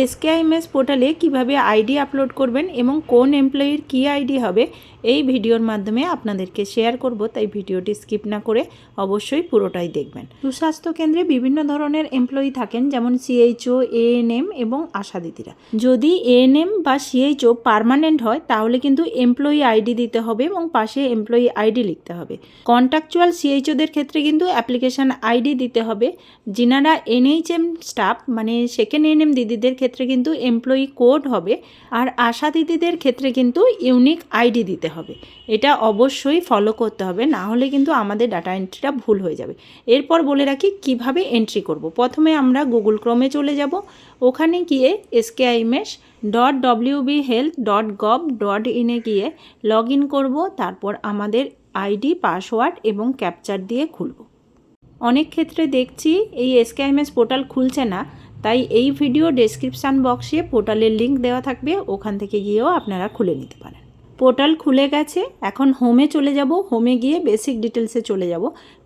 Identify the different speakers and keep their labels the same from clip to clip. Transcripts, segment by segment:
Speaker 1: এসকেআইএমএস পোর্টালে কিভাবে ID upload করবেন এবং কোন এমপ্লয়ির কী আইডি হবে এই ভিডিওর মাধ্যমে আপনাদেরকে শেয়ার করব, তাই ভিডিওটি স্কিপ না করে অবশ্যই পুরোটাই দেখবেন। সুস্বাস্থ্য কেন্দ্রে বিভিন্ন ধরনের এমপ্লয়ি থাকেন, যেমন সিএইচও, এএনএম এবং আশা দিদিরা। যদি এএনএম বা সিএইচও পার্মানেন্ট হয় তাহলে কিন্তু এমপ্লয়ি আইডি দিতে হবে এবং পাশে এমপ্লয়ি আইডি লিখতে হবে। কন্ট্রাকচুয়াল সিএইচওদের ক্ষেত্রে কিন্তু অ্যাপ্লিকেশান আইডি দিতে হবে। যিনারা এনএইচএম স্টাফ মানে সেকেন্ড এএনএম দিদিদের ক্ষেত্রে কিন্তু এমপ্লয়ি কোড হবে, আর আশা দিদিদের ক্ষেত্রে কিন্তু ইউনিক আইডি দিতে হবে। এটা অবশ্যই ফলো করতে হবে, না হলে কিন্তু আমাদের ডাটা এন্ট্রিটা ভুল হয়ে যাবে। এরপর বলে রাখি কিভাবে এন্ট্রি করব। প্রথমে আমরা গুগল ক্রোমে চলে যাব, ওখানে গিয়ে skims.wbhealth.gov.in এ গিয়ে লগ ইন করবো। তারপর আমাদের আইডি, পাসওয়ার্ড এবং ক্যাপচার দিয়ে খুলব। অনেক ক্ষেত্রে দেখছি এই এসকেআইএমএস পোর্টাল খুলছে না, তাই এই ভিডিও ডেসক্রিপশান বক্সে পোর্টালের লিঙ্ক দেওয়া থাকবে, ওখান থেকে গিয়েও আপনারা খুলে নিতে পারেন। পোর্টাল খুলে গেছে, এখন হোমে চলে যাব। হোমে গিয়ে বেসিক ডিটেলসে চলে যাব।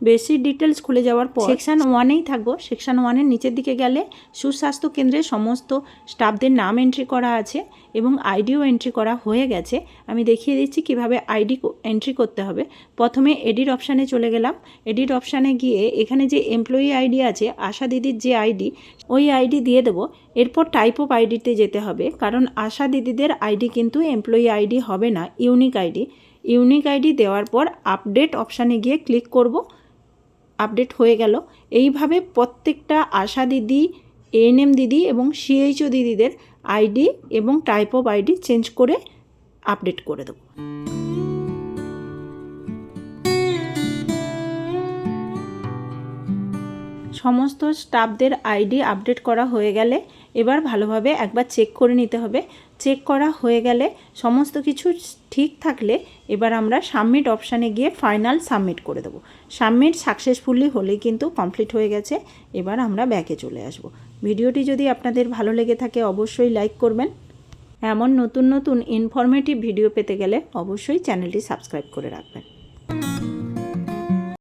Speaker 1: বেসিক ডিটেলস খুলে যাওয়ার পর সেকশান 1-এই থাকবো। সেকশান 1-এর নিচের দিকে গেলে সুস্বাস্থ্য কেন্দ্রে সমস্ত স্টাফদের নাম এন্ট্রি করা আছে এবং আইডিও এন্ট্রি করা হয়ে গেছে। আমি দেখিয়ে দিচ্ছি কিভাবে আইডি এন্ট্রি করতে হবে। প্রথমে এডিট অপশানে চলে গেলাম। এডিট অপশানে গিয়ে এখানে যে এমপ্লয়ি আইডি আছে, আশা দিদির যে আইডি, ওই আইডি দিয়ে দেবো। এরপর টাইপ অফ আইডিতে যেতে হবে, কারণ আশা দিদিদের আইডি কিন্তু এমপ্লয়ি আইডি হবে না, ইউনিক আইডি। ইউনিক আইডি দেওয়ার পর আপডেট অপশানে গিয়ে ক্লিক করব। আপডেট হয়ে গেল। এইভাবে প্রত্যেকটা আশা দিদি, এএনএম দিদি এবং সিএইচও দিদিদের আইডি এবং টাইপ অফ আইডি চেঞ্জ করে আপডেট করে দেবো। সমস্ত স্টাফদের আইডি আপডেট করা হয়ে গেলে এবার ভালোভাবে একবার চেক করে নিতে হবে। চেক করা হয়ে গেলে সমস্ত কিছু ঠিক থাকলে এবার আমরা সাবমিট অপশানে গিয়ে ফাইনাল সাবমিট করে দেবো। সাবমিট সাকসেসফুলি হলেই কিন্তু কমপ্লিট হয়ে গেছে। এবার আমরা ব্যাকে চলে আসব। ভিডিওটি যদি আপনাদের ভালো লেগে থাকে অবশ্যই লাইক করবেন। এমন নতুন নতুন ইনফরমেটিভ ভিডিও পেতে গেলে অবশ্যই চ্যানেলটি সাবস্ক্রাইব করে রাখবেন।